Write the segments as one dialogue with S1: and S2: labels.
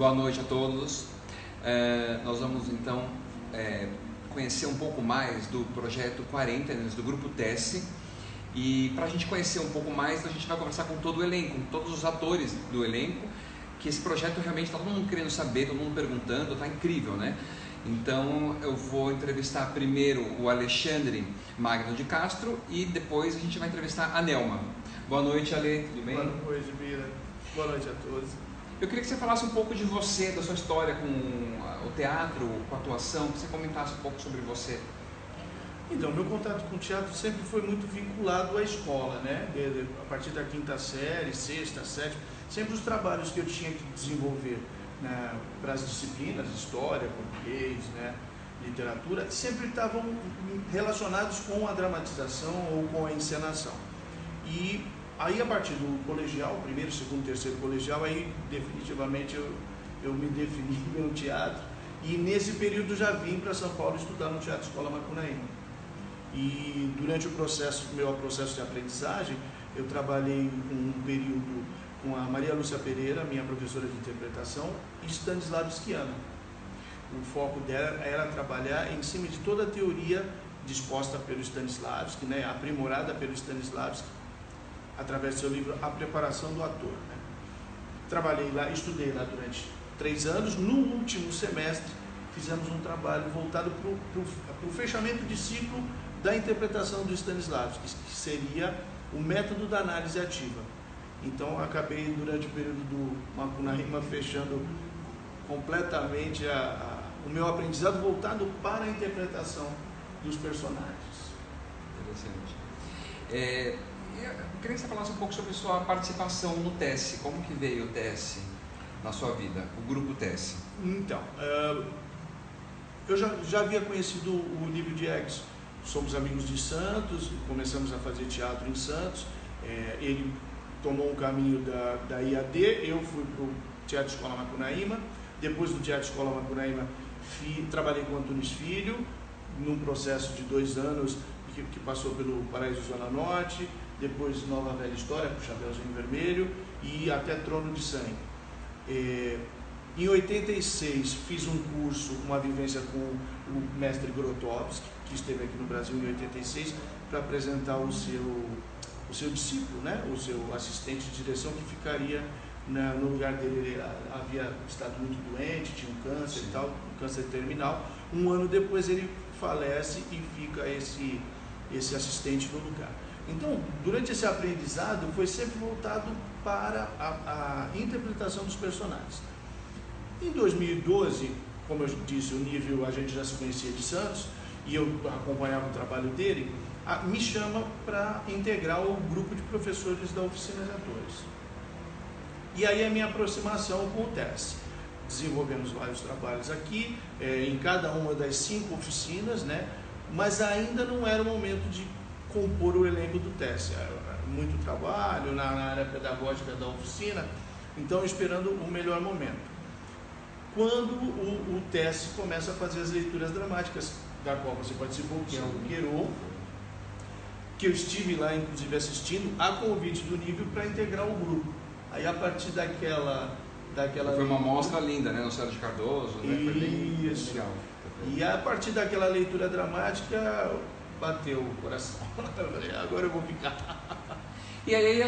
S1: Boa noite a todos. Nós vamos então conhecer um pouco mais do projeto Quarenteners do Grupo Tesse. E para a gente conhecer um pouco mais, a gente vai conversar com todo o elenco, com todos os atores do elenco, que esse projeto realmente está todo mundo querendo saber, todo mundo perguntando, está incrível, né? Então eu vou entrevistar primeiro o Alexandre Magno de Castro e depois a gente vai entrevistar a Nelma. Boa noite, Ale, tudo bem?
S2: Boa noite, Bira. Boa noite a todos.
S1: Eu queria que você falasse um pouco de você, da sua história com o teatro, com a atuação, que você comentasse um pouco sobre você.
S2: Então, meu contato com o teatro sempre foi muito vinculado à escola, né? A partir da quinta série, sexta, sétima, sempre os trabalhos que eu tinha que desenvolver, né, para as disciplinas, história, português, né, literatura, sempre estavam relacionados com a dramatização ou com a encenação. E aí, a partir do colegial, primeiro, segundo, terceiro colegial, aí definitivamente eu me defini pelo teatro, e nesse período já vim para São Paulo estudar no Teatro Escola Macunaíma. E durante o meu processo de aprendizagem, eu trabalhei um período com a Maria Lúcia Pereira, minha professora de interpretação, e Stanislavski. O foco dela era trabalhar em cima de toda a teoria disposta pelo Stanislavski, né, aprimorada pelo Stanislavski, através do seu livro A Preparação do Ator. Né. Trabalhei lá, estudei lá durante 3 anos. No último semestre, fizemos um trabalho voltado para o fechamento de ciclo da interpretação do Stanislavski, que seria o método da análise ativa. Então, acabei, durante o período do Macunaíma, fechando completamente o meu aprendizado voltado para a interpretação dos personagens.
S1: Interessante. Eu queria que você falasse um pouco sobre sua participação no Tesse. Como que veio o Tesse na sua vida, o Grupo Tesse?
S2: Então, eu já havia conhecido o Lívio Diegues. Somos amigos de Santos, começamos a fazer teatro em Santos. Ele tomou um caminho da IAD, eu fui para o Teatro Escola Macunaíma. Depois do Teatro Escola Macunaíma, trabalhei com Antunes Filho, num processo de 2 anos que passou pelo Paraíso Zona Norte, depois Nova Velha História, com Chapeuzinho Vermelho, e até Trono de Sangue. Em 86, fiz um curso, uma vivência com o mestre Grotowski, que esteve aqui no Brasil em 86, para apresentar o seu discípulo, né? O seu assistente de direção, que ficaria no lugar dele. Ele havia estado muito doente, tinha um câncer e tal, um câncer terminal. Um ano depois ele falece e fica esse assistente no lugar. Então, durante esse aprendizado, foi sempre voltado para a interpretação dos personagens. Em 2012, como eu disse, o Nível, a gente já se conhecia de Santos, e eu acompanhava o trabalho dele, me chama para integrar o grupo de professores da oficina de atores. E aí a minha aproximação com o Tesse. Desenvolvemos vários trabalhos aqui, em cada uma das 5 oficinas, né? Mas ainda não era o momento de compor o elenco do Tesse. Muito trabalho na área pedagógica da oficina, então esperando o melhor momento. Quando o Tesse começa a fazer as leituras dramáticas, da qual você participou, que é o Guerreiro, que eu estive lá, inclusive, assistindo, a convite do Nível para integrar o grupo. Aí, a partir daquela
S1: Foi uma mostra linda, né, no Céu de Cardoso, né? Foi bem legal.
S2: E a partir daquela leitura dramática, bateu o coração. Agora eu vou ficar.
S1: E aí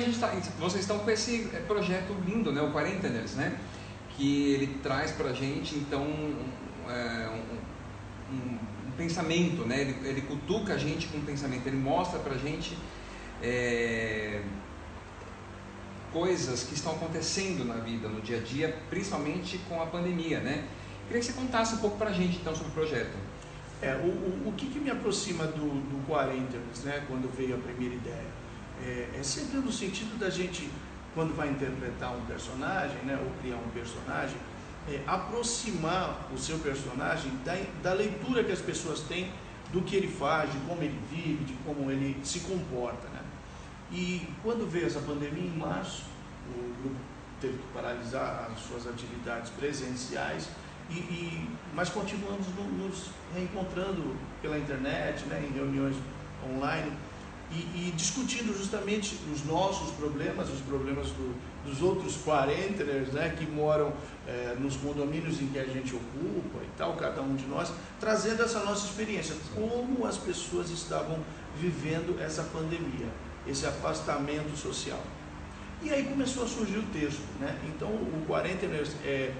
S1: vocês estão com esse projeto lindo, né, o Quarenteners, né? Que ele traz pra gente, então, um pensamento, né? Ele cutuca a gente com um pensamento, ele mostra pra gente coisas que estão acontecendo na vida, no dia a dia, principalmente com a pandemia, né? Queria que você contasse um pouco pra gente, então, sobre o projeto.
S2: O que me aproxima do Quarenteners, né, quando veio a primeira ideia? É sempre no sentido da gente, quando vai interpretar um personagem, né, ou criar um personagem, aproximar o seu personagem da leitura que as pessoas têm do que ele faz, de como ele vive, de como ele se comporta, né? E quando veio essa pandemia, em março, o grupo teve que paralisar as suas atividades presenciais, mas continuamos nos reencontrando pela internet, né, em reuniões online. e discutindo justamente os nossos problemas, os problemas dos outros quarenteners, né, que moram nos condomínios em que a gente ocupa e tal, cada um de nós, trazendo essa nossa experiência, como as pessoas estavam vivendo essa pandemia, esse afastamento social. E aí começou a surgir o texto, né? Então o Quarenteners é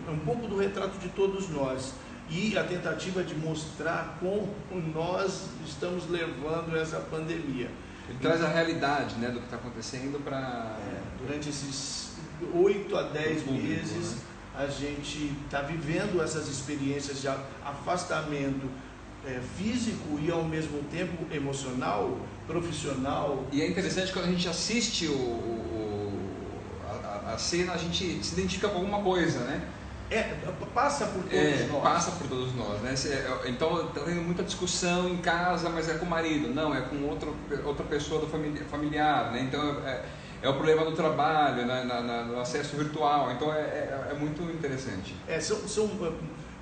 S2: um pouco do retrato de todos nós, e a tentativa de mostrar como nós estamos levando essa pandemia.
S1: Ele traz a realidade, né, do que está acontecendo para...
S2: durante esses 8 a 10 meses, né, a gente está vivendo essas experiências de afastamento físico e ao mesmo tempo emocional, profissional.
S1: E é interessante quando a gente assiste a cena, a gente se identifica com alguma coisa, né?
S2: Passa por todos nós.
S1: Passa por todos nós, né? Então está tendo muita discussão em casa, mas é com o marido, não, é com outra pessoa do familiar, né? Então é o problema do trabalho, né? No acesso virtual, então é muito interessante.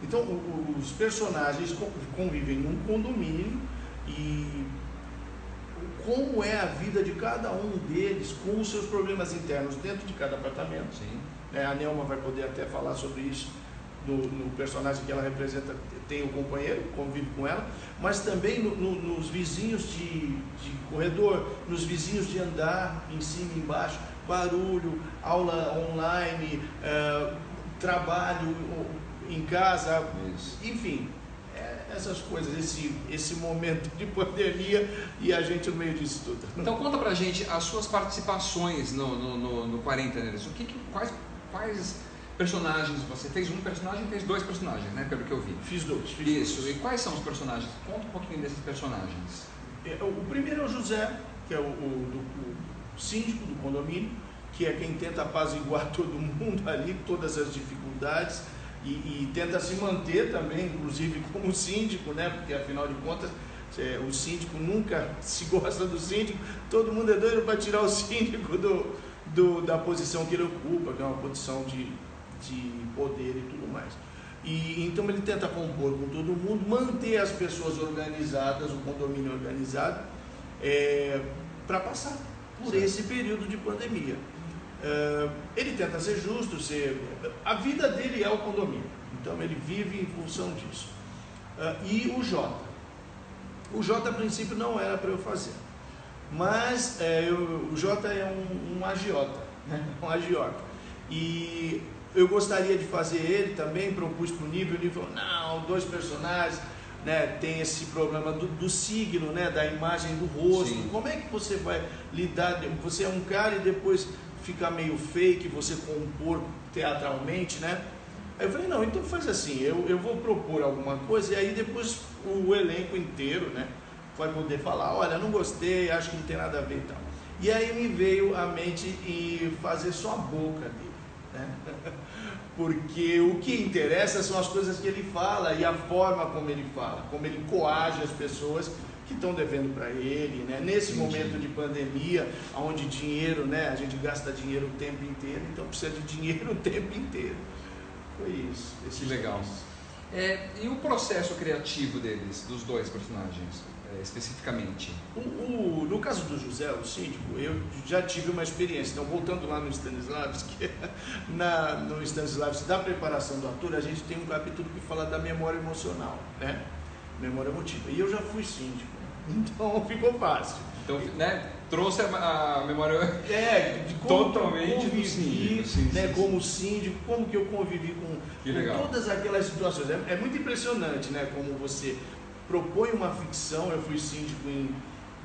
S2: Então os personagens convivem num condomínio e como é a vida de cada um deles com os seus problemas internos dentro de cada apartamento.
S1: Sim.
S2: A Nelma vai poder até falar sobre isso no personagem que ela representa, tem o companheiro, convive com ela, mas também nos vizinhos de corredor, nos vizinhos de andar em cima e embaixo, barulho, aula online, trabalho em casa, isso. Enfim, essas coisas, esse momento de pandemia e a gente no meio disso tudo.
S1: Então conta pra gente as suas participações no Quarenteners. Quais personagens você fez? Um personagem, fez 2 personagens, né? Pelo que eu vi.
S2: Fiz dois.
S1: E quais são os personagens? Conta um pouquinho desses personagens.
S2: O primeiro é o José, que é o síndico do condomínio, que é quem tenta apaziguar todo mundo ali, todas as dificuldades, e tenta se manter também, inclusive como síndico, né? Porque afinal de contas o síndico nunca se gosta do síndico, todo mundo é doido para tirar o síndico da posição que ele ocupa, que é uma posição de poder e tudo mais. E então ele tenta compor com todo mundo, manter as pessoas organizadas, o condomínio organizado, para passar por esse período de pandemia. Ele tenta ser justo, a vida dele é o condomínio, então ele vive em função disso. E o Jota a princípio não era para eu fazer, mas o Jota é um agiota, né? Um agiota, e eu gostaria de fazer ele também, propus para o Nível falou, não, 2 personagens, né, tem esse problema do signo, né, da imagem do rosto. Sim. Como é que você vai lidar, você é um cara e depois fica meio fake, você compor teatralmente, né? Aí eu falei, não, então faz assim, eu vou propor alguma coisa e aí depois o elenco inteiro, né, vai poder falar, olha, não gostei, acho que não tem nada a ver e tal. E aí me veio à mente e fazer só a boca dele, né? Porque o que interessa são as coisas que ele fala e a forma como ele fala, como ele coage as pessoas que estão devendo para ele, né? Nesse momento de pandemia, onde dinheiro, né, a gente gasta dinheiro o tempo inteiro, então precisa de dinheiro o tempo inteiro. Foi isso.
S1: Que legal. E o processo criativo deles, dos 2 personagens, especificamente?
S2: No caso do José, o síndico, eu já tive uma experiência. Então, voltando lá no Stanislavski, no Stanislavski, da preparação do ator, a gente tem um capítulo que fala da memória emocional, né? Memória emotiva. E eu já fui síndico, então ficou fácil.
S1: Então, né, trouxe a memória
S2: de como
S1: totalmente
S2: convivi,
S1: do síndico,
S2: né, como síndico, como que eu convivi com todas aquelas situações. É muito impressionante, né, como você propõe uma ficção. Eu fui síndico em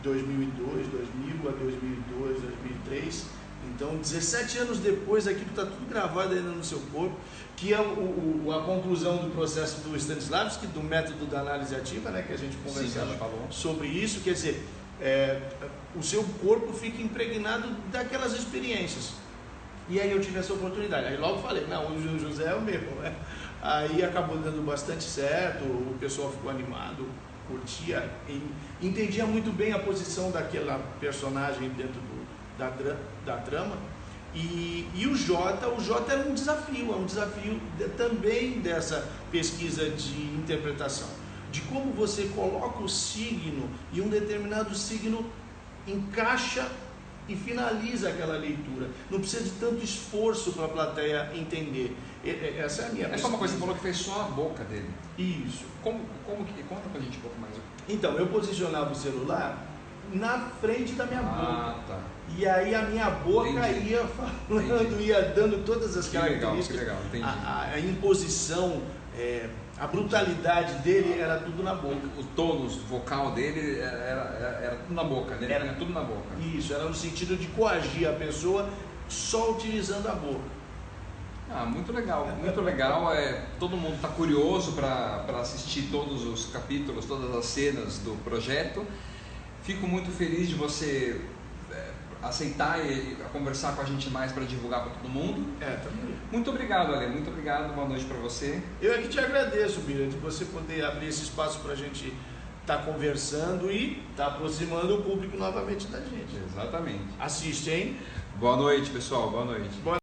S2: 2002, 2000 a 2002, 2003. Então, 17 anos depois, aquilo está tudo gravado ainda no seu corpo, que é a conclusão do processo do Stanislavski, do método da análise ativa, né, que a gente conversava sobre isso. Quer dizer, o seu corpo fica impregnado daquelas experiências. E aí eu tive essa oportunidade. Aí logo falei, não, o José é o meu, né? Aí acabou dando bastante certo, o pessoal ficou animado, curtia, entendia muito bem a posição daquela personagem dentro da trama. E o Jota era um desafio também dessa pesquisa de interpretação, de como você coloca o signo, e um determinado signo encaixa e finaliza aquela leitura. Não precisa de tanto esforço para a plateia entender. Essa é a minha
S1: É só uma coisa, você falou que fez só a boca dele.
S2: Isso.
S1: Como que? Conta pra gente um pouco mais.
S2: Então, eu posicionava o celular na frente da minha boca.
S1: Tá.
S2: E aí a minha boca ia falando, ia dando todas as características.
S1: Que legal, entendi.
S2: A imposição, a brutalidade dele era tudo na boca.
S1: O tônus vocal dele era tudo na boca, né? Era tudo na boca.
S2: Isso, era no sentido de coagir a pessoa só utilizando a boca.
S1: Muito legal, muito legal. Todo mundo está curioso para assistir todos os capítulos, todas as cenas do projeto. Fico muito feliz de você aceitar e conversar com a gente mais para divulgar para todo mundo.
S2: Também.
S1: Muito obrigado, Ale. Muito obrigado. Boa noite para você.
S2: Eu aqui te agradeço, Bira, de você poder abrir esse espaço para a gente estar conversando e estar aproximando o público novamente da gente.
S1: Exatamente.
S2: Assiste, hein?
S1: Boa noite, pessoal. Boa noite.